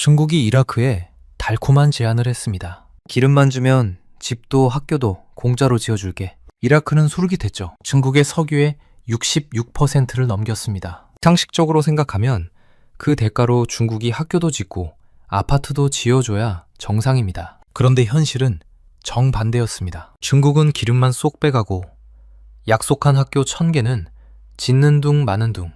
중국이 이라크에 달콤한 제안을 했습니다. 기름만 주면 집도 학교도 공짜로 지어줄게. 이라크는 솔깃했죠. 중국의 석유의 66%를 넘겼습니다. 상식적으로 생각하면 그 대가로 중국이 학교도 짓고 아파트도 지어줘야 정상입니다. 그런데 현실은 정반대였습니다. 중국은 기름만 쏙 빼가고 약속한 학교 1000개는 짓는 둥 마는 둥,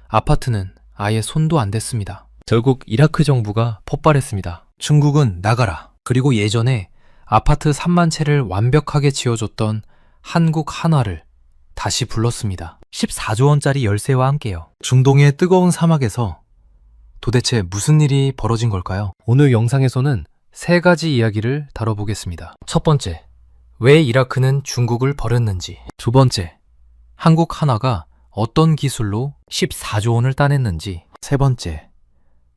아파트는 아예 손도 안 댔습니다. 결국 이라크 정부가 폭발했습니다. 중국은 나가라. 그리고 예전에 아파트 3만 채를 완벽하게 지어줬던 한국 한화를 다시 불렀습니다. 14조 원짜리 열쇠와 함께요. 중동의 뜨거운 사막에서 도대체 무슨 일이 벌어진 걸까요? 오늘 영상에서는 3가지 이야기를 다뤄보겠습니다. 첫 번째, 왜 이라크는 중국을 버렸는지. 두 번째, 한국 한화가 어떤 기술로 14조 원을 따냈는지. 세 번째,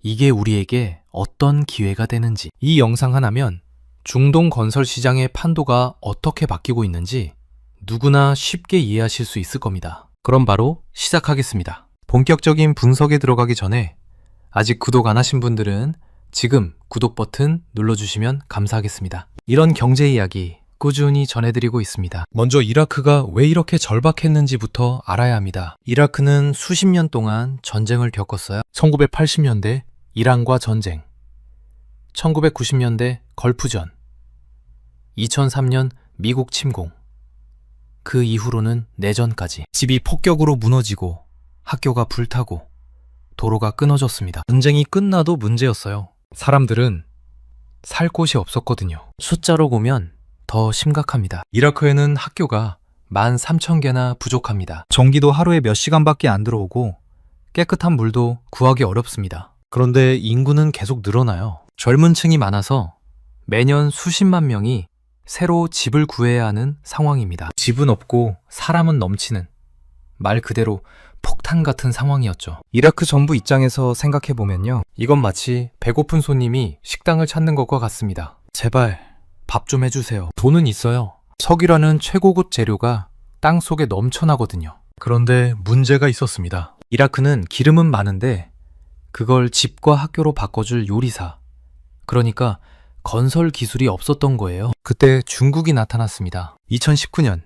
이게 우리에게 어떤 기회가 되는지. 이 영상 하나면 중동 건설 시장의 판도가 어떻게 바뀌고 있는지 누구나 쉽게 이해하실 수 있을 겁니다. 그럼 바로 시작하겠습니다. 본격적인 분석에 들어가기 전에 아직 구독 안 하신 분들은 지금 구독 버튼 눌러주시면 감사하겠습니다. 이런 경제 이야기 꾸준히 전해드리고 있습니다. 먼저 이라크가 왜 이렇게 절박했는지부터 알아야 합니다. 이라크는 수십 년 동안 전쟁을 겪었어요. 1980년대 이란과 전쟁, 1990년대 걸프전, 2003년 미국 침공, 그 이후로는 내전까지. 집이 폭격으로 무너지고 학교가 불타고 도로가 끊어졌습니다. 전쟁이 끝나도 문제였어요. 사람들은 살 곳이 없었거든요. 숫자로 보면 더 심각합니다. 이라크에는 학교가 13,000개나 부족합니다. 전기도 하루에 몇 시간밖에 안 들어오고 깨끗한 물도 구하기 어렵습니다. 그런데 인구는 계속 늘어나요. 젊은 층이 많아서 매년 수십만 명이 새로 집을 구해야 하는 상황입니다. 집은 없고 사람은 넘치는, 말 그대로 폭탄 같은 상황이었죠. 이라크 정부 입장에서 생각해보면요, 이건 마치 배고픈 손님이 식당을 찾는 것과 같습니다. 제발 밥 좀 해주세요. 돈은 있어요. 석유라는 최고급 재료가 땅속에 넘쳐나거든요. 그런데 문제가 있었습니다. 이라크는 기름은 많은데 그걸 집과 학교로 바꿔줄 요리사, 그러니까 건설 기술이 없었던 거예요. 그때 중국이 나타났습니다. 2019년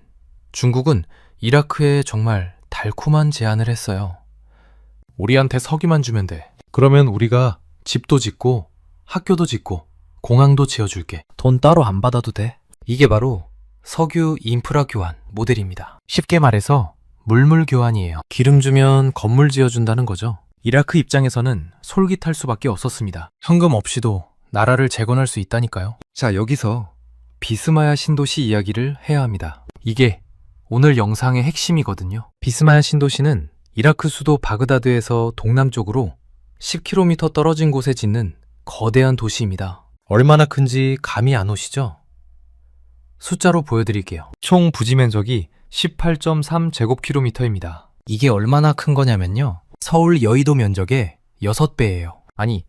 중국은 이라크에 정말 달콤한 제안을 했어요. 우리한테 석유만 주면 돼. 그러면 우리가 집도 짓고 학교도 짓고 공항도 지어줄게. 돈 따로 안 받아도 돼. 이게 바로 석유 인프라 교환 모델입니다. 쉽게 말해서 물물 교환이에요. 기름 주면 건물 지어준다는 거죠. 이라크 입장에서는 솔깃할 수밖에 없었습니다. 현금 없이도 나라를 재건할 수 있다니까요. 자, 여기서 비스마야 신도시 이야기를 해야 합니다. 이게 오늘 영상의 핵심이거든요. 비스마야 신도시는 이라크 수도 바그다드에서 동남쪽으로 10km 떨어진 곳에 짓는 거대한 도시입니다. 얼마나 큰지 감이 안 오시죠? 숫자로 보여드릴게요. 총 부지 면적이 18.3제곱킬로미터입니다. 이게 얼마나 큰 거냐면요, 서울 여의도 면적의 6배예요. 아니,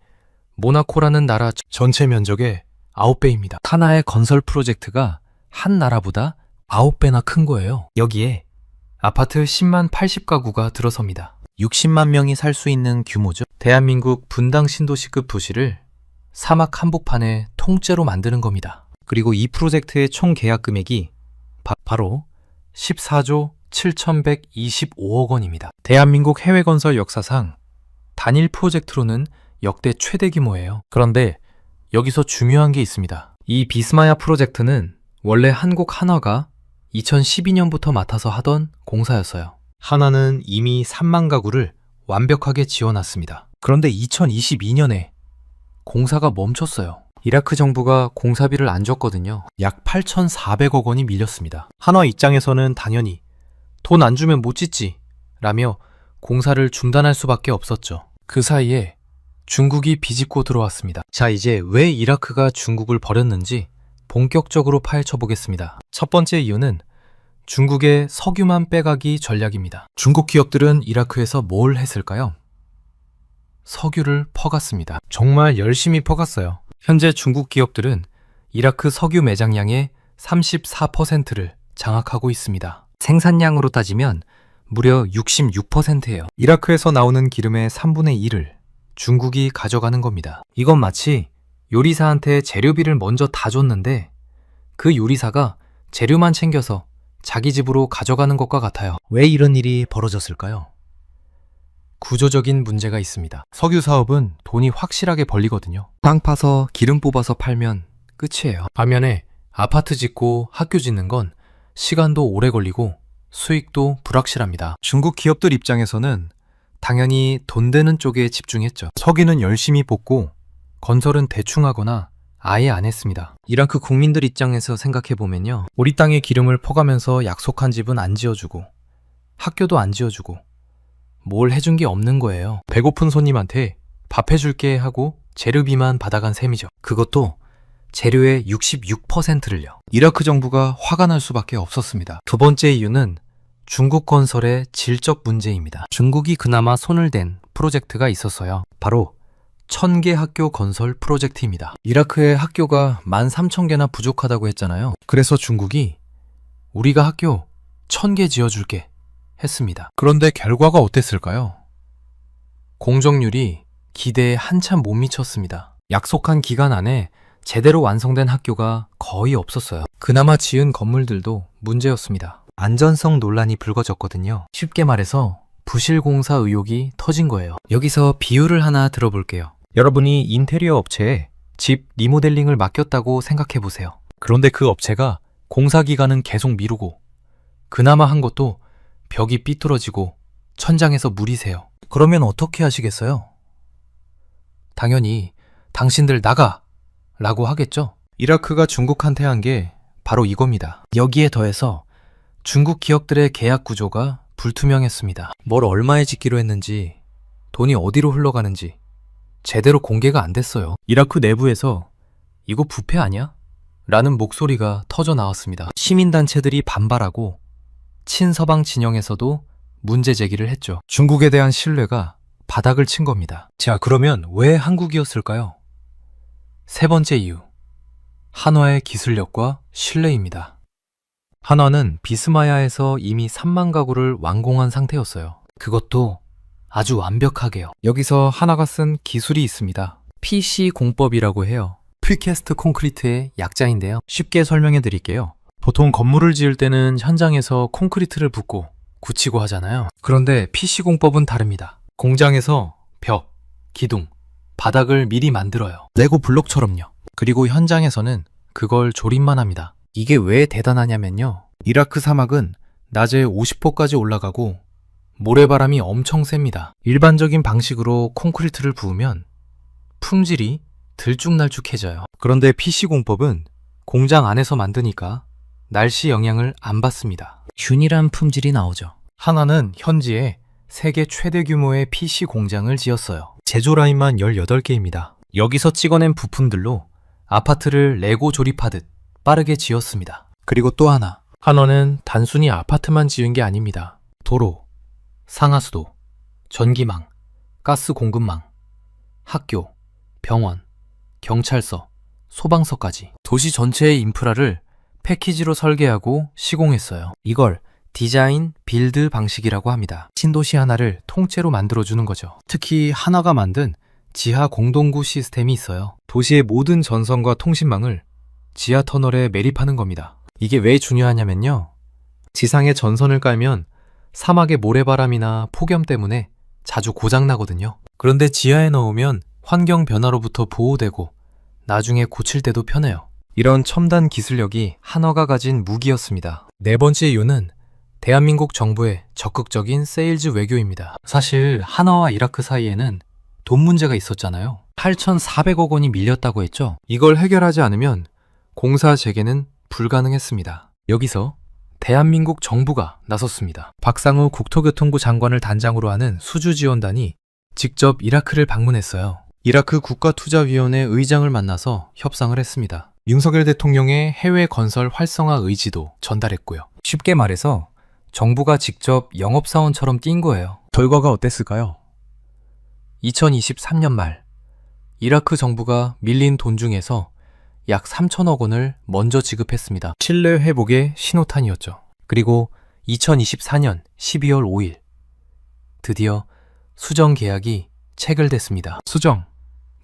모나코라는 나라 전체 면적의 9배입니다. 하나의 건설 프로젝트가 한 나라보다 9배나 큰 거예요. 여기에 아파트 10만 80가구가 들어섭니다. 60만 명이 살 수 있는 규모죠. 대한민국 분당 신도시급 도시를 사막 한복판에 통째로 만드는 겁니다. 그리고 이 프로젝트의 총 계약 금액이 바로 14조 7,125억 원입니다. 대한민국 해외 건설 역사상 단일 프로젝트로는 역대 최대 규모예요. 그런데 여기서 중요한 게 있습니다. 이 비스마야 프로젝트는 원래 한국 한화가 2012년부터 맡아서 하던 공사였어요. 한화는 이미 3만 가구를 완벽하게 지어놨습니다. 그런데 2022년에 공사가 멈췄어요. 이라크 정부가 공사비를 안 줬거든요. 약 8,400억 원이 밀렸습니다. 한화 입장에서는 당연히 돈 안 주면 못 짓지 라며 공사를 중단할 수밖에 없었죠. 그 사이에 중국이 비집고 들어왔습니다. 자, 이제 왜 이라크가 중국을 버렸는지 본격적으로 파헤쳐 보겠습니다. 첫 번째 이유는 중국의 석유만 빼가기 전략입니다. 중국 기업들은 이라크에서 뭘 했을까요? 석유를 퍼갔습니다. 정말 열심히 퍼갔어요. 현재 중국 기업들은 이라크 석유 매장량의 34%를 장악하고 있습니다. 생산량으로 따지면 무려 66%예요. 이라크에서 나오는 기름의 3분의 1을 중국이 가져가는 겁니다. 이건 마치 요리사한테 재료비를 먼저 다 줬는데 그 요리사가 재료만 챙겨서 자기 집으로 가져가는 것과 같아요. 왜 이런 일이 벌어졌을까요? 구조적인 문제가 있습니다. 석유 사업은 돈이 확실하게 벌리거든요. 땅 파서 기름 뽑아서 팔면 끝이에요. 반면에 아파트 짓고 학교 짓는 건 시간도 오래 걸리고 수익도 불확실합니다. 중국 기업들 입장에서는 당연히 돈 되는 쪽에 집중했죠. 석유는 열심히 뽑고 건설은 대충 하거나 아예 안 했습니다. 이라크 국민들 입장에서 생각해보면요. 우리 땅에 기름을 퍼가면서 약속한 집은 안 지어주고 학교도 안 지어주고 뭘 해준 게 없는 거예요. 배고픈 손님한테 밥 해줄게 하고 재료비만 받아간 셈이죠. 그것도 재료의 66%를요. 이라크 정부가 화가 날 수밖에 없었습니다. 두 번째 이유는 중국 건설의 질적 문제입니다. 중국이 그나마 손을 댄 프로젝트가 있었어요. 바로 1000개 학교 건설 프로젝트입니다. 이라크의 학교가 13,000개나 부족하다고 했잖아요. 그래서 중국이 우리가 학교 1000개 지어줄게 했습니다. 그런데 결과가 어땠을까요? 공정률이 기대에 한참 못 미쳤습니다. 약속한 기간 안에 제대로 완성된 학교가 거의 없었어요. 그나마 지은 건물들도 문제였습니다. 안전성 논란이 불거졌거든요. 쉽게 말해서 부실공사 의혹이 터진 거예요. 여기서 비유를 하나 들어볼게요. 여러분이 인테리어 업체에 집 리모델링을 맡겼다고 생각해 보세요. 그런데 그 업체가 공사 기간은 계속 미루고 그나마 한 것도 벽이 삐뚤어지고 천장에서 물이 새요. 그러면 어떻게 하시겠어요? 당연히 당신들 나가! 라고 하겠죠? 이라크가 중국한테 한 게 바로 이겁니다. 여기에 더해서 중국 기업들의 계약 구조가 불투명했습니다. 뭘 얼마에 짓기로 했는지, 돈이 어디로 흘러가는지 제대로 공개가 안 됐어요. 이라크 내부에서 이거 부패 아니야? 라는 목소리가 터져 나왔습니다. 시민단체들이 반발하고 친서방 진영에서도 문제 제기를 했죠. 중국에 대한 신뢰가 바닥을 친 겁니다. 자, 그러면 왜 한국이었을까요? 세 번째 이유, 한화의 기술력과 신뢰입니다. 한화는 비스마야에서 이미 3만 가구를 완공한 상태였어요. 그것도 아주 완벽하게요. 여기서 한화가 쓴 기술이 있습니다. PC 공법이라고 해요. 프리캐스트 콘크리트의 약자인데요. 쉽게 설명해 드릴게요. 보통 건물을 지을 때는 현장에서 콘크리트를 붓고 굳히고 하잖아요. 그런데 PC 공법은 다릅니다. 공장에서 벽, 기둥, 바닥을 미리 만들어요. 레고 블록처럼요. 그리고 현장에서는 그걸 조립만 합니다. 이게 왜 대단하냐면요. 이라크 사막은 낮에 50도까지 올라가고 모래바람이 엄청 셉니다. 일반적인 방식으로 콘크리트를 부으면 품질이 들쭉날쭉해져요. 그런데 PC공법은 공장 안에서 만드니까 날씨 영향을 안 받습니다. 균일한 품질이 나오죠. 한화는 현지에 세계 최대 규모의 PC 공장을 지었어요. 제조 라인만 18개입니다. 여기서 찍어낸 부품들로 아파트를 레고 조립하듯 빠르게 지었습니다. 그리고 또 하나, 한화는 단순히 아파트만 지은 게 아닙니다. 도로, 상하수도, 전기망, 가스 공급망, 학교, 병원, 경찰서, 소방서까지 도시 전체의 인프라를 패키지로 설계하고 시공했어요. 이걸 디자인 빌드 방식이라고 합니다. 신도시 하나를 통째로 만들어주는 거죠. 특히 한화가 만든 지하 공동구 시스템이 있어요. 도시의 모든 전선과 통신망을 지하 터널에 매립하는 겁니다. 이게 왜 중요하냐면요. 지상에 전선을 깔면 사막의 모래바람이나 폭염 때문에 자주 고장나거든요. 그런데 지하에 넣으면 환경 변화로부터 보호되고 나중에 고칠 때도 편해요. 이런 첨단 기술력이 한화가 가진 무기였습니다. 네 번째 이유는 대한민국 정부의 적극적인 세일즈 외교입니다. 사실 한화와 이라크 사이에는 돈 문제가 있었잖아요. 8,400억 원이 밀렸다고 했죠. 이걸 해결하지 않으면 공사 재개는 불가능했습니다. 여기서 대한민국 정부가 나섰습니다. 박상우 국토교통부 장관을 단장으로 하는 수주지원단이 직접 이라크를 방문했어요. 이라크 국가투자위원회 의장을 만나서 협상을 했습니다. 윤석열 대통령의 해외 건설 활성화 의지도 전달했고요. 쉽게 말해서 정부가 직접 영업사원처럼 뛴 거예요. 결과가 어땠을까요? 2023년 말 이라크 정부가 밀린 돈 중에서 약 3천억 원을 먼저 지급했습니다. 신뢰 회복의 신호탄이었죠. 그리고 2024년 12월 5일 드디어 수정 계약이 체결됐습니다. 수정.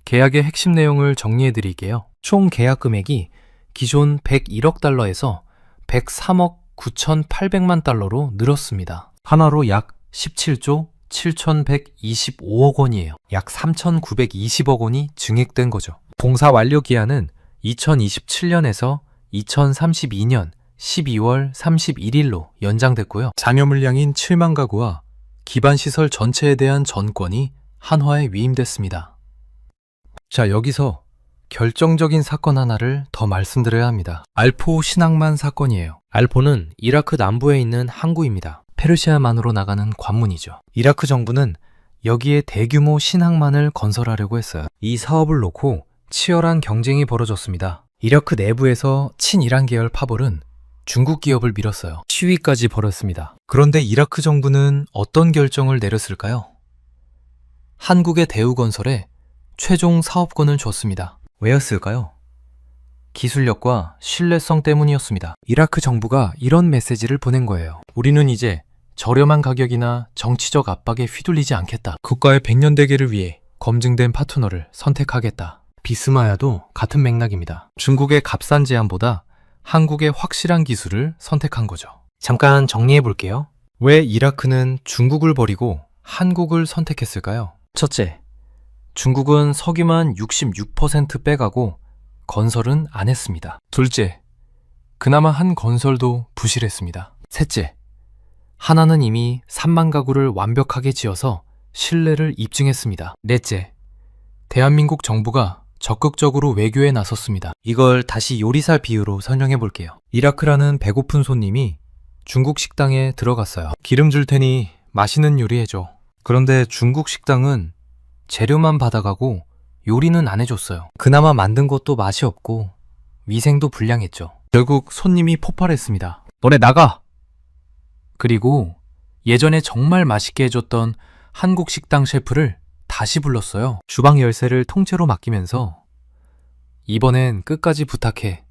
계약의 핵심 내용을 정리해 드릴게요. 총 계약 금액이 기존 101억 달러에서 103억 9,800만 달러로 늘었습니다. 한화로 약 17조 7,125억 원이에요. 약 3,920억 원이 증액된 거죠. 공사 완료 기한은 2027년에서 2032년 12월 31일로 연장됐고요. 잔여 물량인 7만 가구와 기반 시설 전체에 대한 전권이 한화에 위임됐습니다. 자, 여기서 결정적인 사건 하나를 더 말씀드려야 합니다. 알포 신항만 사건이에요. 알포는 이라크 남부에 있는 항구입니다. 페르시아만으로 나가는 관문이죠. 이라크 정부는 여기에 대규모 신항만을 건설하려고 했어요. 이 사업을 놓고 치열한 경쟁이 벌어졌습니다. 이라크 내부에서 친이란 계열 파벌은 중국 기업을 밀었어요. 시위까지 벌였습니다. 그런데 이라크 정부는 어떤 결정을 내렸을까요? 한국의 대우건설에 최종 사업권을 줬습니다. 왜였을까요? 기술력과 신뢰성 때문이었습니다. 이라크 정부가 이런 메시지를 보낸 거예요. 우리는 이제 저렴한 가격이나 정치적 압박에 휘둘리지 않겠다. 국가의 100년 대계를 위해 검증된 파트너를 선택하겠다. 비스마야도 같은 맥락입니다. 중국의 값싼 제안보다 한국의 확실한 기술을 선택한 거죠. 잠깐 정리해 볼게요. 왜 이라크는 중국을 버리고 한국을 선택했을까요? 첫째, 중국은 석유만 66% 빼가고 건설은 안 했습니다. 둘째, 그나마 한 건설도 부실했습니다. 셋째, 하나는 이미 3만 가구를 완벽하게 지어서 신뢰를 입증했습니다. 넷째, 대한민국 정부가 적극적으로 외교에 나섰습니다. 이걸 다시 요리사 비유로 설명해 볼게요. 이라크라는 배고픈 손님이 중국 식당에 들어갔어요. 기름 줄 테니 맛있는 요리 해줘. 그런데 중국 식당은 재료만 받아가고 요리는 안 해줬어요. 그나마 만든 것도 맛이 없고 위생도 불량했죠. 결국 손님이 폭발했습니다. 너네 나가! 그리고 예전에 정말 맛있게 해줬던 한국 식당 셰프를 다시 불렀어요. 주방 열쇠를 통째로 맡기면서 이번엔 끝까지 부탁해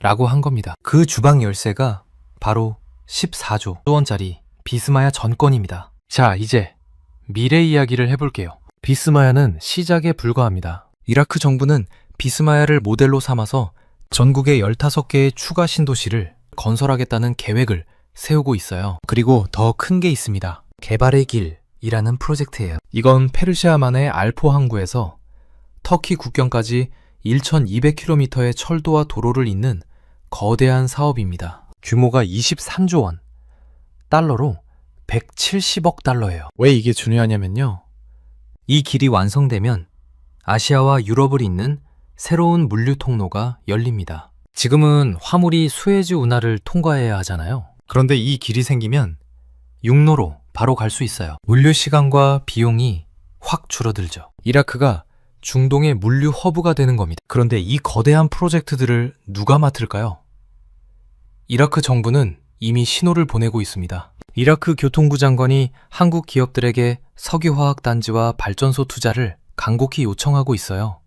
라고 한 겁니다. 그 주방 열쇠가 바로 14조 원짜리 비스마야 전권입니다. 자, 이제 미래 이야기를 해볼게요. 비스마야는 시작에 불과합니다. 이라크 정부는 비스마야를 모델로 삼아서 전국에 15개의 추가 신도시를 건설하겠다는 계획을 세우고 있어요. 그리고 더 큰 게 있습니다. 개발의 길이라는 프로젝트예요. 이건 페르시아만의 알포 항구에서 터키 국경까지 1,200km의 철도와 도로를 잇는 거대한 사업입니다. 규모가 23조 원, 달러로 170억 달러예요. 왜 이게 중요하냐면요. 이 길이 완성되면 아시아와 유럽을 잇는 새로운 물류 통로가 열립니다. 지금은 화물이 수에즈 운하를 통과해야 하잖아요. 그런데 이 길이 생기면 육로로 바로 갈 수 있어요. 물류 시간과 비용이 확 줄어들죠. 이라크가 중동의 물류 허브가 되는 겁니다. 그런데 이 거대한 프로젝트들을 누가 맡을까요? 이라크 정부는 이미 신호를 보내고 있습니다. 이라크 교통부 장관이 한국 기업들에게 석유화학 단지와 발전소 투자를 간곡히 요청하고 있어요.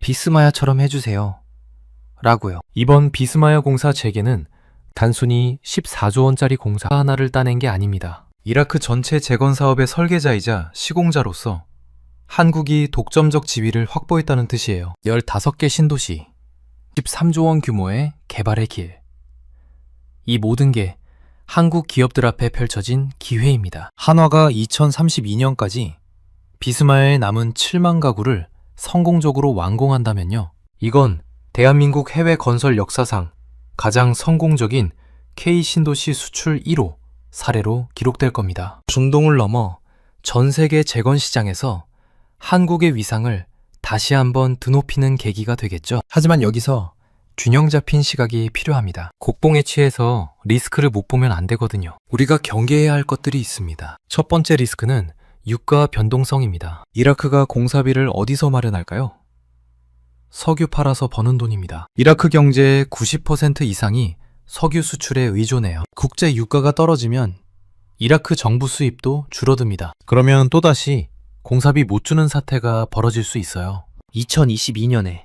비스마야처럼 해주세요. 라고요. 이번 비스마야 공사 재개는 단순히 14조 원짜리 공사 하나를 따낸 게 아닙니다. 이라크 전체 재건 사업의 설계자이자 시공자로서 한국이 독점적 지위를 확보했다는 뜻이에요. 15개 신도시, 13조 원 규모의 개발의 길. 이 모든 게 한국 기업들 앞에 펼쳐진 기회입니다. 한화가 2032년까지 비스마야에 남은 7만 가구를 성공적으로 완공한다면요. 이건 대한민국 해외 건설 역사상 가장 성공적인 K신도시 수출 1호 사례로 기록될 겁니다. 중동을 넘어 전 세계 재건 시장에서 한국의 위상을 다시 한번 드높이는 계기가 되겠죠. 하지만 여기서 균형 잡힌 시각이 필요합니다. 곡봉에 취해서 리스크를 못 보면 안 되거든요. 우리가 경계해야 할 것들이 있습니다. 첫 번째 리스크는 유가 변동성입니다. 이라크가 공사비를 어디서 마련할까요? 석유 팔아서 버는 돈입니다. 이라크 경제의 90% 이상이 석유 수출에 의존해요. 국제 유가가 떨어지면 이라크 정부 수입도 줄어듭니다. 그러면 또다시 공사비 못 주는 사태가 벌어질 수 있어요. 2022년에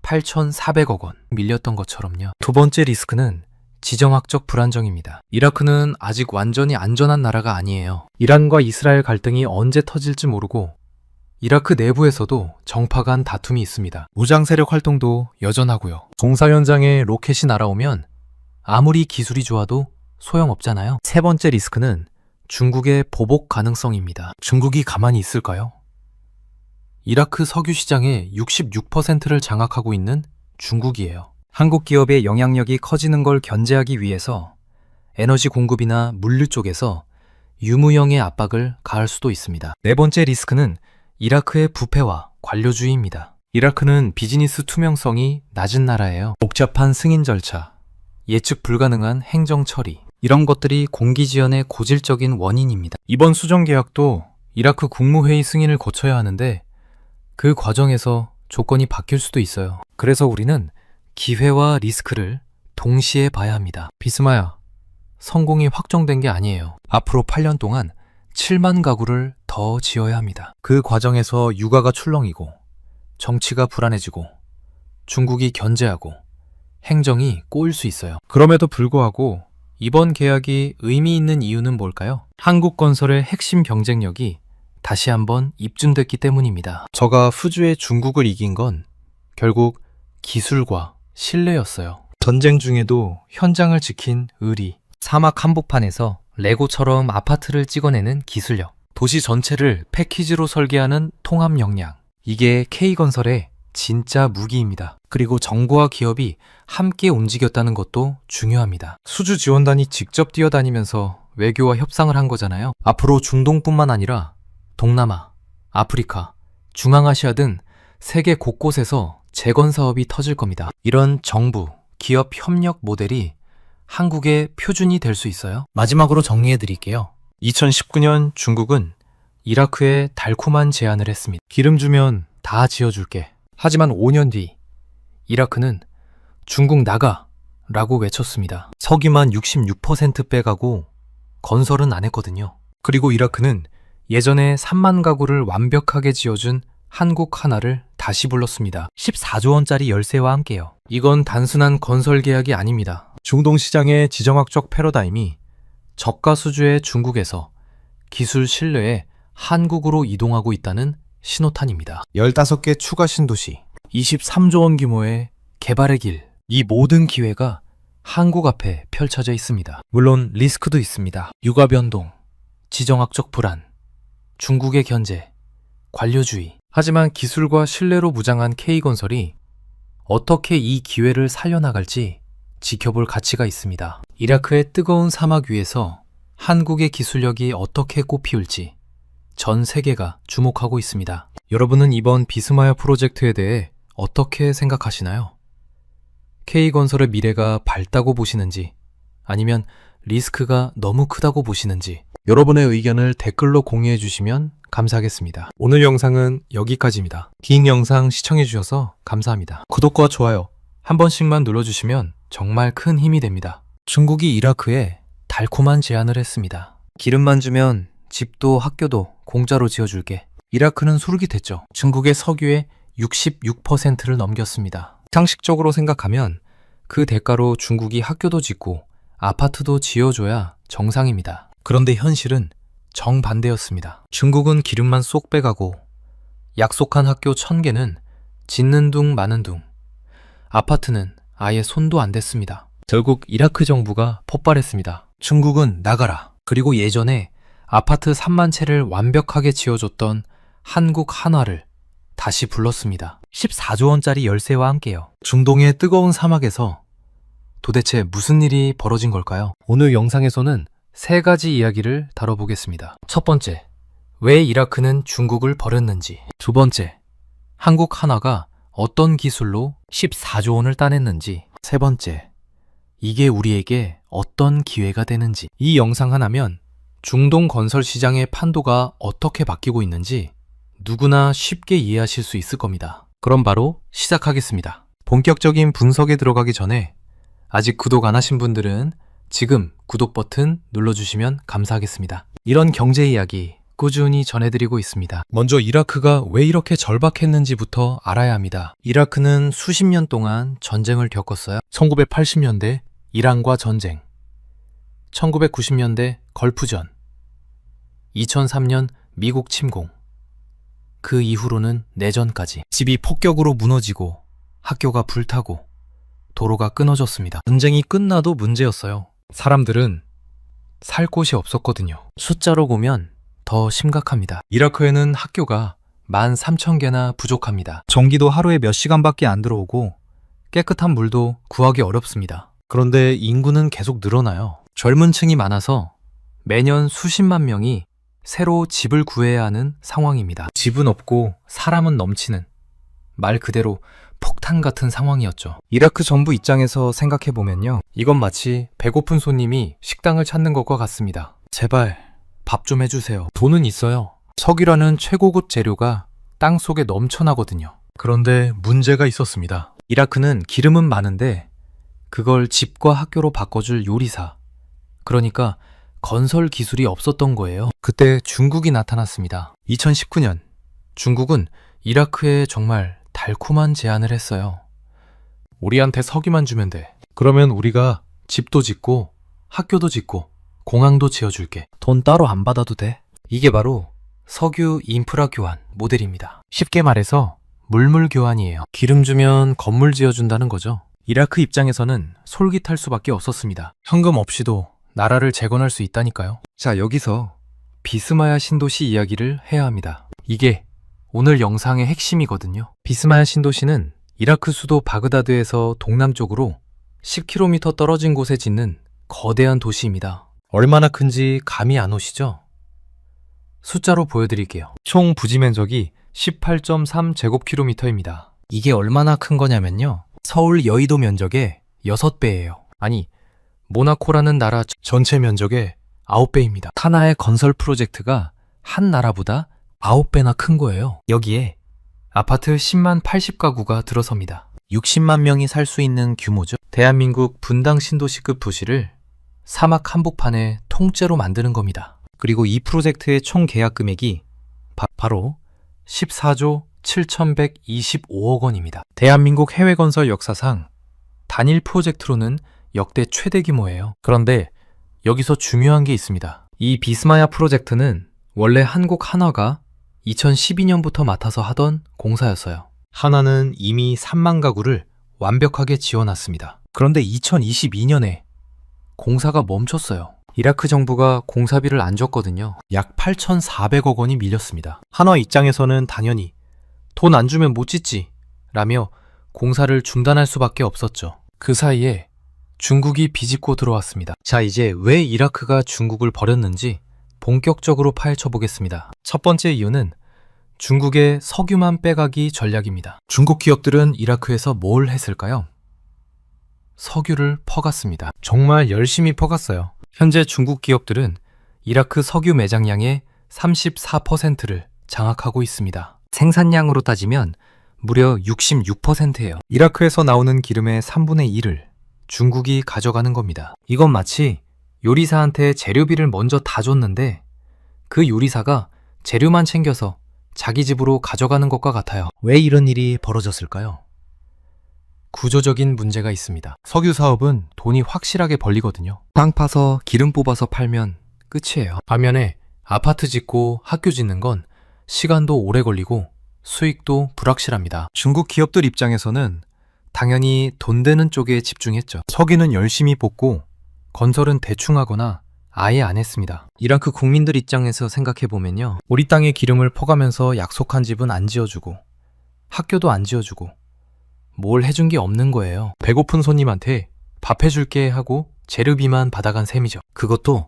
8,400억 원 밀렸던 것처럼요. 두 번째 리스크는 지정학적 불안정입니다. 이라크는 아직 완전히 안전한 나라가 아니에요. 이란과 이스라엘 갈등이 언제 터질지 모르고 이라크 내부에서도 정파 간 다툼이 있습니다. 무장 세력 활동도 여전하고요. 공사 현장에 로켓이 날아오면 아무리 기술이 좋아도 소용없잖아요. 세 번째 리스크는 중국의 보복 가능성입니다. 중국이 가만히 있을까요? 이라크 석유 시장의 66%를 장악하고 있는 중국이에요. 한국 기업의 영향력이 커지는 걸 견제하기 위해서 에너지 공급이나 물류 쪽에서 유무형의 압박을 가할 수도 있습니다. 네 번째 리스크는 이라크의 부패와 관료주의입니다. 이라크는 비즈니스 투명성이 낮은 나라예요. 복잡한 승인 절차, 예측 불가능한 행정 처리, 이런 것들이 공기지연의 고질적인 원인입니다. 이번 수정 계약도 이라크 국무회의 승인을 거쳐야 하는데 그 과정에서 조건이 바뀔 수도 있어요. 그래서 우리는 기회와 리스크를 동시에 봐야 합니다. 비스마야, 성공이 확정된 게 아니에요. 앞으로 8년 동안 7만 가구를 더 지어야 합니다. 그 과정에서 육아가 출렁이고 정치가 불안해지고 중국이 견제하고 행정이 꼬일 수 있어요. 그럼에도 불구하고 이번 계약이 의미 있는 이유는 뭘까요? 한국건설의 핵심 경쟁력이 다시 한번 입증됐기 때문입니다. 저가 푸주의 중국을 이긴 건 결국 기술과 신뢰였어요. 전쟁 중에도 현장을 지킨 의리, 사막 한복판에서 레고처럼 아파트를 찍어내는 기술력, 도시 전체를 패키지로 설계하는 통합 역량, 이게 K건설의 진짜 무기입니다. 그리고 정부와 기업이 함께 움직였다는 것도 중요합니다. 수주 지원단이 직접 뛰어다니면서 외교와 협상을 한 거잖아요. 앞으로 중동뿐만 아니라 동남아, 아프리카, 중앙아시아 등 세계 곳곳에서 재건 사업이 터질 겁니다. 이런 정부, 기업 협력 모델이 한국의 표준이 될 수 있어요. 마지막으로 정리해 드릴게요. 2019년 중국은 이라크에 달콤한 제안을 했습니다. 기름 주면 다 지어줄게. 하지만 5년 뒤 이라크는 중국 나가 라고 외쳤습니다. 석유만 66% 빼가고 건설은 안 했거든요. 그리고 이라크는 예전에 3만 가구를 완벽하게 지어준 한국 하나를 다시 불렀습니다. 14조 원짜리 열쇠와 함께요. 이건 단순한 건설 계약이 아닙니다. 중동 시장의 지정학적 패러다임이 저가 수주의 중국에서 기술 신뢰의 한국으로 이동하고 있다는 신호탄입니다. 15개 추가 신도시, 23조 원 규모의 개발의 길, 이 모든 기회가 한국 앞에 펼쳐져 있습니다. 물론 리스크도 있습니다. 육아 변동, 지정학적 불안, 중국의 견제, 관료주의. 하지만 기술과 신뢰로 무장한 K건설이 어떻게 이 기회를 살려나갈지 지켜볼 가치가 있습니다. 이라크의 뜨거운 사막 위에서 한국의 기술력이 어떻게 꽃피울지 전 세계가 주목하고 있습니다. 여러분은 이번 비스마야 프로젝트에 대해 어떻게 생각하시나요? K건설의 미래가 밝다고 보시는지 아니면 리스크가 너무 크다고 보시는지 여러분의 의견을 댓글로 공유해 주시면 감사하겠습니다. 오늘 영상은 여기까지입니다. 긴 영상 시청해 주셔서 감사합니다. 구독과 좋아요 한 번씩만 눌러주시면 정말 큰 힘이 됩니다. 중국이 이라크에 달콤한 제안을 했습니다. 기름만 주면 집도 학교도 공짜로 지어줄게. 이라크는 솔깃했죠. 중국의 석유의 66%를 넘겼습니다. 상식적으로 생각하면 그 대가로 중국이 학교도 짓고 아파트도 지어줘야 정상입니다. 그런데 현실은 정반대였습니다. 중국은 기름만 쏙 빼가고 약속한 학교 1000개는 짓는 둥 마는 둥, 아파트는 아예 손도 안 댔습니다. 결국 이라크 정부가 폭발했습니다. 중국은 나가라. 그리고 예전에 아파트 3만 채를 완벽하게 지어줬던 한국 한화를 다시 불렀습니다. 14조 원짜리 열쇠와 함께요. 중동의 뜨거운 사막에서 도대체 무슨 일이 벌어진 걸까요? 오늘 영상에서는 3가지 이야기를 다뤄보겠습니다. 첫 번째, 왜 이라크는 중국을 버렸는지. 두 번째, 한국 한화가 어떤 기술로 14조 원을 따냈는지. 세 번째, 이게 우리에게 어떤 기회가 되는지. 이 영상 하나면 중동 건설 시장의 판도가 어떻게 바뀌고 있는지 누구나 쉽게 이해하실 수 있을 겁니다. 그럼 바로 시작하겠습니다. 본격적인 분석에 들어가기 전에 아직 구독 안 하신 분들은 지금 구독 버튼 눌러주시면 감사하겠습니다. 이런 경제 이야기 꾸준히 전해드리고 있습니다. 먼저 이라크가 왜 이렇게 절박했는지부터 알아야 합니다. 이라크는 수십 년 동안 전쟁을 겪었어요. 1980년대 이란과 전쟁, 1990년대 걸프전, 2003년 미국 침공, 그 이후로는 내전까지 집이 폭격으로 무너지고 학교가 불타고 도로가 끊어졌습니다. 전쟁이 끝나도 문제였어요. 사람들은 살 곳이 없었거든요. 숫자로 보면 더 심각합니다. 이라크에는 학교가 13,000개나 부족합니다. 전기도 하루에 몇 시간밖에 안 들어오고 깨끗한 물도 구하기 어렵습니다. 그런데 인구는 계속 늘어나요. 젊은 층이 많아서 매년 수십만 명이 새로 집을 구해야 하는 상황입니다. 집은 없고 사람은 넘치는, 말 그대로 폭탄 같은 상황이었죠. 이라크 정부 입장에서 생각해보면요, 이건 마치 배고픈 손님이 식당을 찾는 것과 같습니다. 제발 밥 좀 해주세요. 돈은 있어요. 석유라는 최고급 재료가 땅 속에 넘쳐나거든요. 그런데 문제가 있었습니다. 이라크는 기름은 많은데 그걸 집과 학교로 바꿔줄 요리사, 그러니까 건설 기술이 없었던 거예요. 그때 중국이 나타났습니다. 2019년 중국은 이라크에 정말 달콤한 제안을 했어요. 우리한테 석유만 주면 돼. 그러면 우리가 집도 짓고 학교도 짓고 공항도 지어줄게. 돈 따로 안 받아도 돼. 이게 바로 석유 인프라 교환 모델입니다. 쉽게 말해서 물물 교환이에요. 기름 주면 건물 지어준다는 거죠. 이라크 입장에서는 솔깃할 수밖에 없었습니다. 현금 없이도 나라를 재건할 수 있다니까요. 자, 여기서 비스마야 신도시 이야기를 해야 합니다. 이게 오늘 영상의 핵심이거든요. 비스마야 신도시는 이라크 수도 바그다드에서 동남쪽으로 10km 떨어진 곳에 짓는 거대한 도시입니다. 얼마나 큰지 감이 안 오시죠? 숫자로 보여드릴게요. 총 부지 면적이 18.3제곱킬로미터입니다. 이게 얼마나 큰 거냐면요, 서울 여의도 면적의 6배예요. 아니, 모나코라는 나라 전체 면적의 9배입니다. 하나의 건설 프로젝트가 한 나라보다 9배나 큰 거예요. 여기에 아파트 10만 80가구가 들어섭니다. 60만 명이 살 수 있는 규모죠. 대한민국 분당 신도시급 도시를 사막 한복판에 통째로 만드는 겁니다. 그리고 이 프로젝트의 총 계약 금액이 바로 14조 7,125억 원입니다. 대한민국 해외 건설 역사상 단일 프로젝트로는 역대 최대 규모예요. 그런데 여기서 중요한 게 있습니다. 이 비스마야 프로젝트는 원래 한국 한화가 2012년부터 맡아서 하던 공사였어요. 한화는 이미 3만 가구를 완벽하게 지어놨습니다. 그런데 2022년에 공사가 멈췄어요. 이라크 정부가 공사비를 안 줬거든요. 약 8,400억 원이 밀렸습니다. 한화 입장에서는 당연히 돈 안 주면 못 짓지 라며 공사를 중단할 수밖에 없었죠. 그 사이에 중국이 비집고 들어왔습니다. 자, 이제 왜 이라크가 중국을 버렸는지 본격적으로 파헤쳐 보겠습니다. 첫 번째 이유는 중국의 석유만 빼가기 전략입니다. 중국 기업들은 이라크에서 뭘 했을까요? 석유를 퍼갔습니다. 정말 열심히 퍼갔어요. 현재 중국 기업들은 이라크 석유 매장량의 34%를 장악하고 있습니다. 생산량으로 따지면 무려 66%예요. 이라크에서 나오는 기름의 3분의 1을 중국이 가져가는 겁니다. 이건 마치 요리사한테 재료비를 먼저 다 줬는데 그 요리사가 재료만 챙겨서 자기 집으로 가져가는 것과 같아요. 왜 이런 일이 벌어졌을까요? 구조적인 문제가 있습니다. 석유 사업은 돈이 확실하게 벌리거든요. 땅 파서 기름 뽑아서 팔면 끝이에요. 반면에 아파트 짓고 학교 짓는 건 시간도 오래 걸리고 수익도 불확실합니다. 중국 기업들 입장에서는 당연히 돈 되는 쪽에 집중했죠. 석유는 열심히 뽑고 건설은 대충 하거나 아예 안 했습니다. 이라크 국민들 입장에서 생각해보면요, 우리 땅에 기름을 퍼가면서 약속한 집은 안 지어주고 학교도 안 지어주고 뭘 해준 게 없는 거예요. 배고픈 손님한테 밥 해줄게 하고 재료비만 받아간 셈이죠. 그것도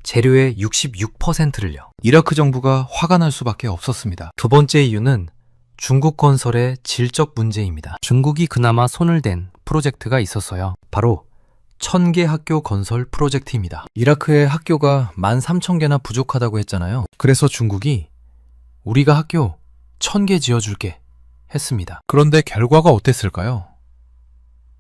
재료의 66%를요. 이라크 정부가 화가 날 수밖에 없었습니다. 두 번째 이유는 중국 건설의 질적 문제입니다. 중국이 그나마 손을 댄 프로젝트가 있었어요. 바로 1000개 학교 건설 프로젝트입니다. 이라크의 학교가 13,000개나 부족하다고 했잖아요. 그래서 중국이 우리가 학교 1000개 지어줄게 했습니다. 그런데 결과가 어땠을까요?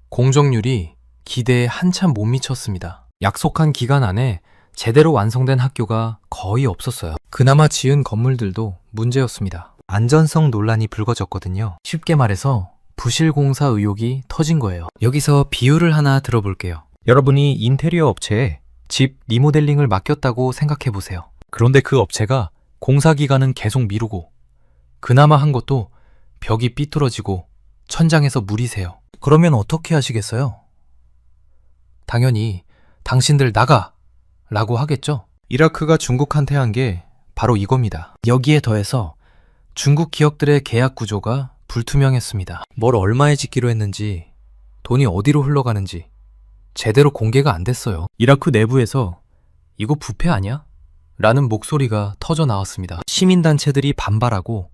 공정률이 기대에 한참 못 미쳤습니다. 약속한 기간 안에 제대로 완성된 학교가 거의 없었어요. 그나마 지은 건물들도 문제였습니다. 안전성 논란이 불거졌거든요. 쉽게 말해서 부실 공사 의혹이 터진 거예요. 여기서 비유를 하나 들어볼게요. 여러분이 인테리어 업체에 집 리모델링을 맡겼다고 생각해 보세요. 그런데 그 업체가 공사 기간은 계속 미루고 그나마 한 것도 벽이 삐뚤어지고 천장에서 물이 새요. 그러면 어떻게 하시겠어요? 당연히 당신들 나가! 라고 하겠죠. 이라크가 중국한테 한 게 바로 이겁니다. 여기에 더해서 중국 기업들의 계약 구조가 불투명했습니다. 뭘 얼마에 짓기로 했는지, 돈이 어디로 흘러가는지 제대로 공개가 안 됐어요. 이라크 내부에서 이거 부패 아니야? 라는 목소리가 터져 나왔습니다. 시민단체들이 반발하고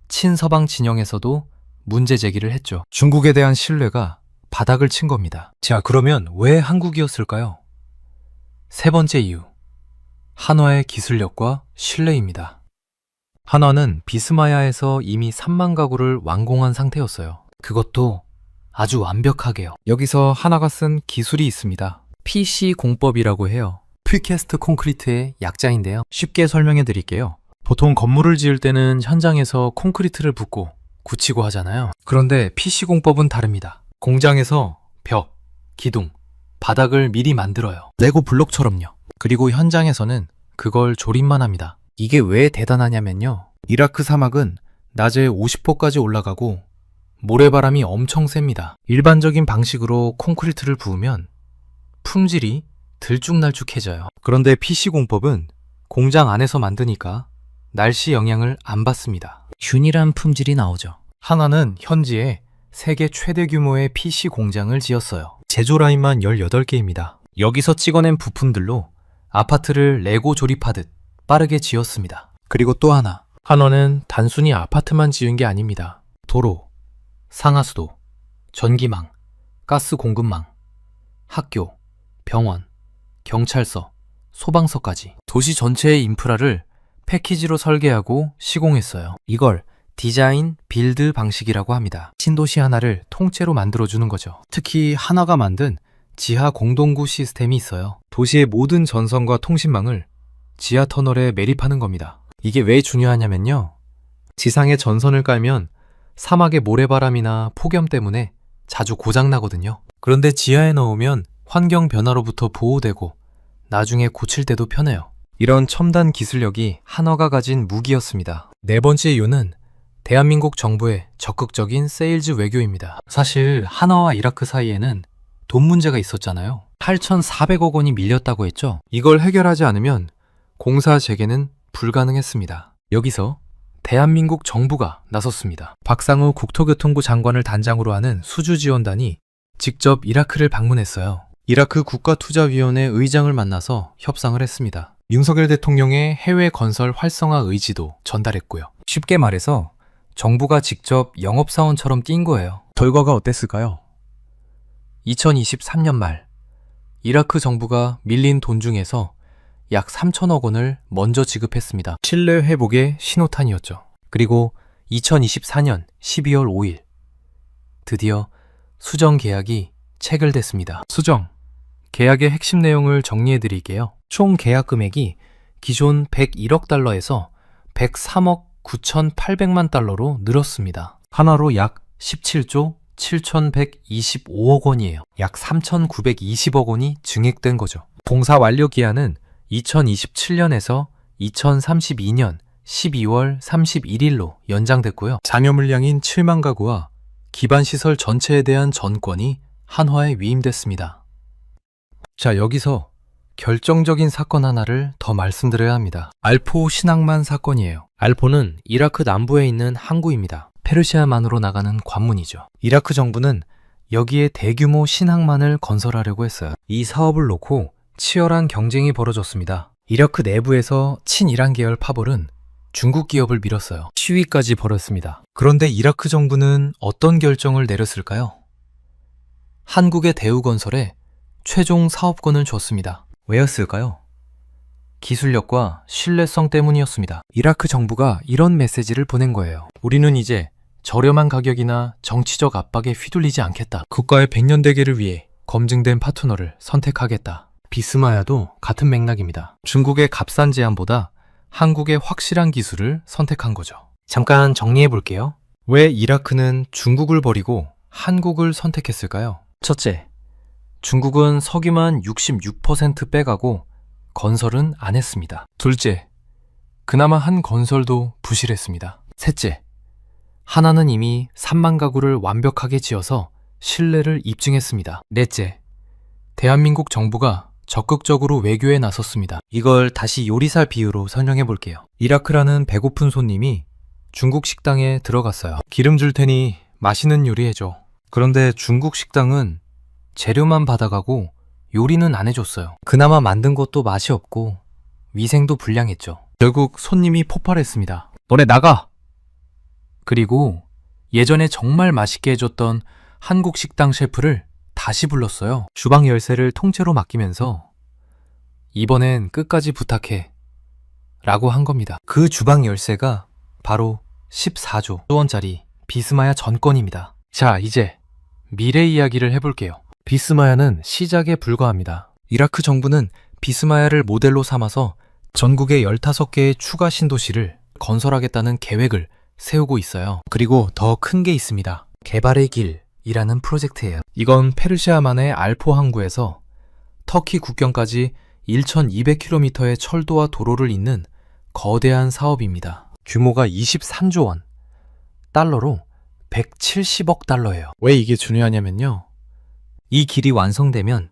친서방 진영에서도 문제 제기를 했죠. 중국에 대한 신뢰가 바닥을 친 겁니다. 자, 그러면 왜 한국이었을까요? 세 번째 이유, 한화의 기술력과 신뢰입니다. 한화는 비스마야에서 이미 3만 가구를 완공한 상태였어요. 그것도 아주 완벽하게요. 여기서 한화가 쓴 기술이 있습니다. PC 공법이라고 해요. 프리캐스트 콘크리트의 약자인데요. 쉽게 설명해 드릴게요. 보통 건물을 지을 때는 현장에서 콘크리트를 붓고 굳히고 하잖아요. 그런데 PC 공법은 다릅니다. 공장에서 벽, 기둥, 바닥을 미리 만들어요. 레고 블록처럼요. 그리고 현장에서는 그걸 조립만 합니다. 이게 왜 대단하냐면요. 이라크 사막은 낮에 50도까지 올라가고 모래바람이 엄청 셉니다. 일반적인 방식으로 콘크리트를 부으면 품질이 들쭉날쭉해져요. 그런데 PC 공법은 공장 안에서 만드니까 날씨 영향을 안 받습니다. 균일한 품질이 나오죠. 한화는 현지에 세계 최대 규모의 PC 공장을 지었어요. 제조 라인만 18개입니다. 여기서 찍어낸 부품들로 아파트를 레고 조립하듯 빠르게 지었습니다. 그리고 또 하나, 한화는 단순히 아파트만 지은 게 아닙니다. 도로, 상하수도, 전기망, 가스 공급망, 학교, 병원, 경찰서, 소방서까지 도시 전체의 인프라를 패키지로 설계하고 시공했어요. 이걸 디자인 빌드 방식이라고 합니다. 신도시 하나를 통째로 만들어주는 거죠. 특히 한화가 만든 지하 공동구 시스템이 있어요. 도시의 모든 전선과 통신망을 지하 터널에 매립하는 겁니다. 이게 왜 중요하냐면요. 지상에 전선을 깔면 사막의 모래바람이나 폭염 때문에 자주 고장나거든요. 그런데 지하에 넣으면 환경 변화로부터 보호되고 나중에 고칠 때도 편해요. 이런 첨단 기술력이 한화가 가진 무기였습니다. 네 번째 이유는 대한민국 정부의 적극적인 세일즈 외교입니다. 사실 한화와 이라크 사이에는 돈 문제가 있었잖아요. 8,400억 원이 밀렸다고 했죠. 이걸 해결하지 않으면 공사 재개는 불가능했습니다. 여기서 대한민국 정부가 나섰습니다. 박상우 국토교통부 장관을 단장으로 하는 수주지원단이 직접 이라크를 방문했어요. 이라크 국가투자위원회 의장을 만나서 협상을 했습니다. 윤석열 대통령의 해외 건설 활성화 의지도 전달했고요. 쉽게 말해서 정부가 직접 영업사원처럼 뛴 거예요. 결과가 어땠을까요? 2023년 말 이라크 정부가 밀린 돈 중에서 약 3천억 원을 먼저 지급했습니다. 신뢰 회복의 신호탄이었죠. 그리고 2024년 12월 5일 드디어 수정 계약이 체결됐습니다. 수정, 계약의 핵심 내용을 정리해 드릴게요. 총 계약 금액이 기존 101억 달러에서 103억 9,800만 달러로 늘었습니다. 한화로 약 17조 7,125억 원이에요. 약 3,920억 원이 증액된 거죠. 공사 완료 기한은 2027년에서 2032년 12월 31일로 연장됐고요. 잔여 물량인 7만 가구와 기반시설 전체에 대한 전권이 한화에 위임됐습니다. 자, 여기서 결정적인 사건 하나를 더 말씀드려야 합니다. 알포 신항만 사건이에요. 알포는 이라크 남부에 있는 항구입니다. 페르시아만으로 나가는 관문이죠. 이라크 정부는 여기에 대규모 신항만을 건설하려고 했어요. 이 사업을 놓고 치열한 경쟁이 벌어졌습니다. 이라크 내부에서 친이란 계열 파벌은 중국 기업을 밀었어요. 시위까지 벌였습니다. 그런데 이라크 정부는 어떤 결정을 내렸을까요? 한국의 대우건설에 최종 사업권을 줬습니다. 왜였을까요? 기술력과 신뢰성 때문이었습니다. 이라크 정부가 이런 메시지를 보낸 거예요. 우리는 이제 저렴한 가격이나 정치적 압박에 휘둘리지 않겠다. 국가의 100년 대계를 위해 검증된 파트너를 선택하겠다. 비스마야도 같은 맥락입니다. 중국의 값싼 제안보다 한국의 확실한 기술을 선택한 거죠. 잠깐 정리해 볼게요. 왜 이라크는 중국을 버리고 한국을 선택했을까요? 첫째, 중국은 석유만 66% 빼가고 건설은 안 했습니다. 둘째, 그나마 한 건설도 부실했습니다. 셋째, 하나는 이미 3만 가구를 완벽하게 지어서 신뢰를 입증했습니다. 넷째, 대한민국 정부가 적극적으로 외교에 나섰습니다. 이걸 다시 요리사 비유로 설명해 볼게요. 이라크라는 배고픈 손님이 중국 식당에 들어갔어요. 기름 줄 테니 맛있는 요리 해줘. 그런데 중국 식당은 재료만 받아가고 요리는 안 해줬어요. 그나마 만든 것도 맛이 없고 위생도 불량했죠. 결국 손님이 폭발했습니다. 너네 나가! 그리고 예전에 정말 맛있게 해줬던 한국 식당 셰프를 다시 불렀어요. 주방 열쇠를 통째로 맡기면서 이번엔 끝까지 부탁해 라고 한 겁니다. 그 주방 열쇠가 바로 14조 원짜리 비스마야 전권입니다. 자, 이제 미래 이야기를 해볼게요. 비스마야는 시작에 불과합니다. 이라크 정부는 비스마야를 모델로 삼아서 전국에 15개의 추가 신도시를 건설하겠다는 계획을 세우고 있어요. 그리고 더 큰 게 있습니다. 개발의 길이라는 프로젝트예요. 이건 페르시아만의 알포 항구에서 터키 국경까지 1,200km의 철도와 도로를 잇는 거대한 사업입니다. 규모가 23조 원, 달러로 170억 달러예요. 왜 이게 중요하냐면요. 이 길이 완성되면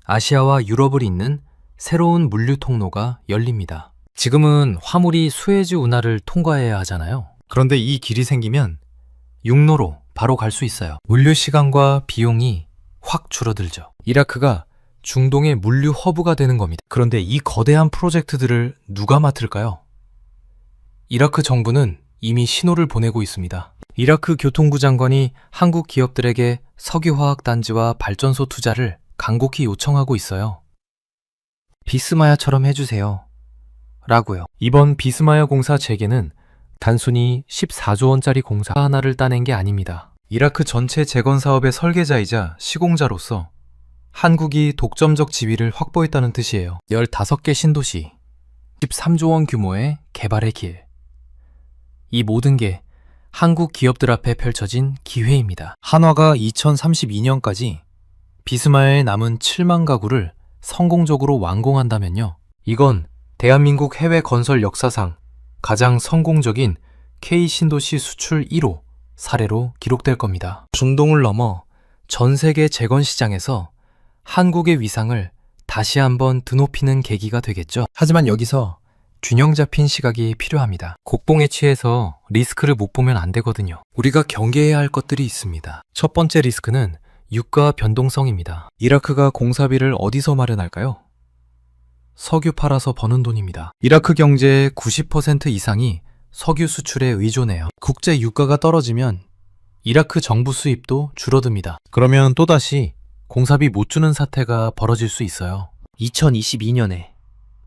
아시아와 유럽을 잇는 새로운 물류 통로가 열립니다. 지금은 화물이 수에즈 운하를 통과해야 하잖아요. 그런데 이 길이 생기면 육로로 바로 갈 수 있어요. 물류 시간과 비용이 확 줄어들죠. 이라크가 중동의 물류 허브가 되는 겁니다. 그런데 이 거대한 프로젝트들을 누가 맡을까요? 이라크 정부는 이미 신호를 보내고 있습니다. 이라크 교통부 장관이 한국 기업들에게 석유화학 단지와 발전소 투자를 간곡히 요청하고 있어요. 비스마야처럼 해주세요. 라고요. 이번 비스마야 공사 재개는 단순히 14조 원짜리 공사 하나를 따낸 게 아닙니다. 이라크 전체 재건 사업의 설계자이자 시공자로서 한국이 독점적 지위를 확보했다는 뜻이에요. 15개 신도시, 13조 원 규모의 개발의 길. 이 모든 게 한국 기업들 앞에 펼쳐진 기회입니다. 한화가 2032년까지 비스마야에 남은 7만 가구를 성공적으로 완공한다면요. 이건 대한민국 해외 건설 역사상 가장 성공적인 K신도시 수출 1호 사례로 기록될 겁니다. 중동을 넘어 전 세계 재건 시장에서 한국의 위상을 다시 한번 드높이는 계기가 되겠죠. 하지만 여기서 균형 잡힌 시각이 필요합니다. 곡봉에 취해서 리스크를 못 보면 안 되거든요. 우리가 경계해야 할 것들이 있습니다. 첫 번째 리스크는 유가 변동성입니다. 이라크가 공사비를 어디서 마련할까요? 석유 팔아서 버는 돈입니다. 이라크 경제의 90% 이상이 석유 수출에 의존해요. 국제 유가가 떨어지면 이라크 정부 수입도 줄어듭니다. 그러면 또다시 공사비 못 주는 사태가 벌어질 수 있어요. 2022년에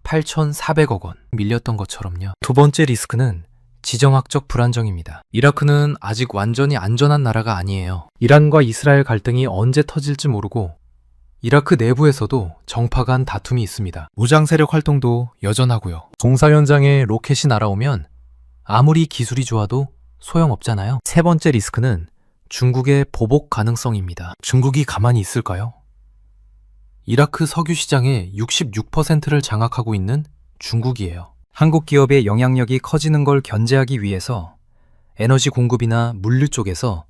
8,400억 원 밀렸던 것처럼요. 두 번째 리스크는 지정학적 불안정입니다. 이라크는 아직 완전히 안전한 나라가 아니에요. 이란과 이스라엘 갈등이 언제 터질지 모르고 이라크 내부에서도 정파 간 다툼이 있습니다. 무장 세력 활동도 여전하고요. 공사 현장에 로켓이 날아오면 아무리 기술이 좋아도 소용없잖아요. 세 번째 리스크는 중국의 보복 가능성입니다. 중국이 가만히 있을까요? 이라크 석유 시장의 66%를 장악하고 있는 중국이에요. 한국 기업의 영향력이 커지는 걸 견제하기 위해서 에너지 공급이나 물류 쪽에서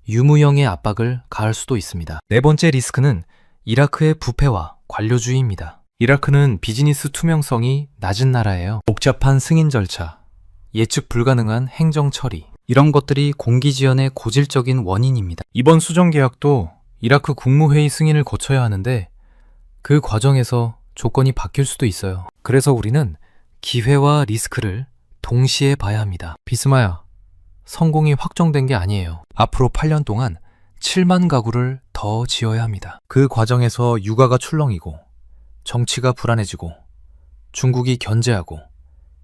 유무형의 압박을 가할 수도 있습니다. 네 번째 리스크는 이라크의 부패와 관료주의입니다. 이라크는 비즈니스 투명성이 낮은 나라예요. 복잡한 승인 절차, 예측 불가능한 행정 처리, 이런 것들이 공기지연의 고질적인 원인입니다. 이번 수정 계약도 이라크 국무회의 승인을 거쳐야 하는데 그 과정에서 조건이 바뀔 수도 있어요. 그래서 우리는 기회와 리스크를 동시에 봐야 합니다. 비스마야, 성공이 확정된 게 아니에요. 앞으로 8년 동안 7만 가구를 더 지어야 합니다. 그 과정에서 유가가 출렁이고 정치가 불안해지고 중국이 견제하고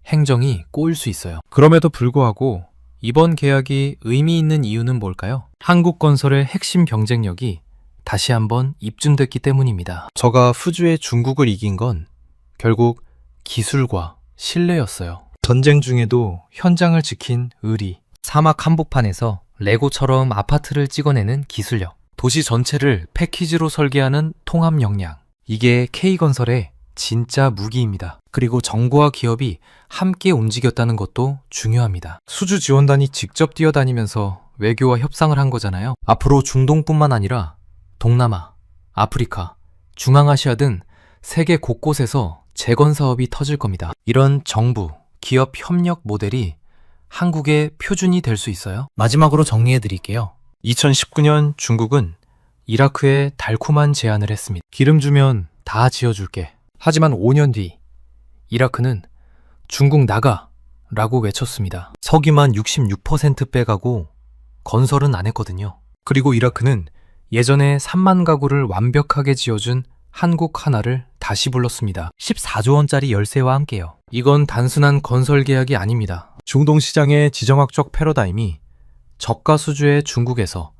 행정이 꼬일 수 있어요. 그럼에도 불구하고 이번 계약이 의미 있는 이유는 뭘까요? 한국건설의 핵심 경쟁력이 다시 한번 입증됐기 때문입니다. 저가 푸주의 중국을 이긴 건 결국 기술과 신뢰였어요. 전쟁 중에도 현장을 지킨 의리, 사막 한복판에서 레고처럼 아파트를 찍어내는 기술력, 도시 전체를 패키지로 설계하는 통합 역량. 이게 K건설의 진짜 무기입니다. 그리고 정부와 기업이 함께 움직였다는 것도 중요합니다. 수주 지원단이 직접 뛰어다니면서 외교와 협상을 한 거잖아요. 앞으로 중동뿐만 아니라 동남아, 아프리카, 중앙아시아 등 세계 곳곳에서 재건 사업이 터질 겁니다. 이런 정부, 기업 협력 모델이 한국의 표준이 될 수 있어요. 마지막으로 정리해 드릴게요. 2019년 중국은 이라크에 달콤한 제안을 했습니다. 기름 주면 다 지어줄게. 하지만 5년 뒤 이라크는 중국 나가 라고 외쳤습니다. 석유만 66% 빼가고 건설은 안 했거든요. 그리고 이라크는 예전에 3만 가구를 완벽하게 지어준 한국 하나를 다시 불렀습니다. 14조 원짜리 열쇠와 함께요. 이건 단순한 건설 계약이 아닙니다. 중동 시장의 지정학적 패러다임이 저가 수주의 중국에서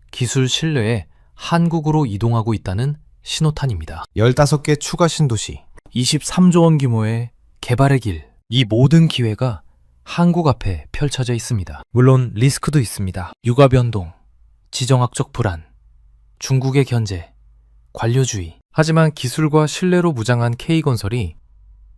기술 신뢰의 한국으로 이동하고 있다는 신호탄입니다. 15개 추가 신도시, 23조 원 규모의 개발의 길, 이 모든 기회가 한국 앞에 펼쳐져 있습니다. 물론 리스크도 있습니다. 육아 변동, 지정학적 불안, 중국의 견제, 관료주의. 하지만 기술과 신뢰로 무장한 K건설이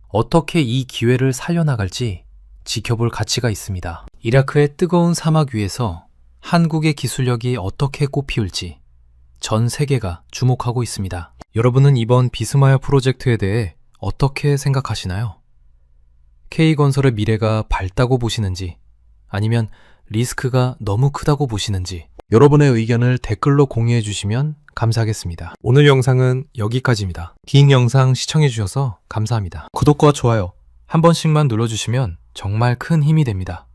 어떻게 이 기회를 살려나갈지 지켜볼 가치가 있습니다. 이라크의 뜨거운 사막 위에서 한국의 기술력이 어떻게 꽃피울지 전 세계가 주목하고 있습니다. 여러분은 이번 비스마야 프로젝트에 대해 어떻게 생각하시나요? K건설의 미래가 밝다고 보시는지 아니면 리스크가 너무 크다고 보시는지 여러분의 의견을 댓글로 공유해 주시면 감사하겠습니다. 오늘 영상은 여기까지입니다. 긴 영상 시청해 주셔서 감사합니다. 구독과 좋아요 한 번씩만 눌러주시면 정말 큰 힘이 됩니다.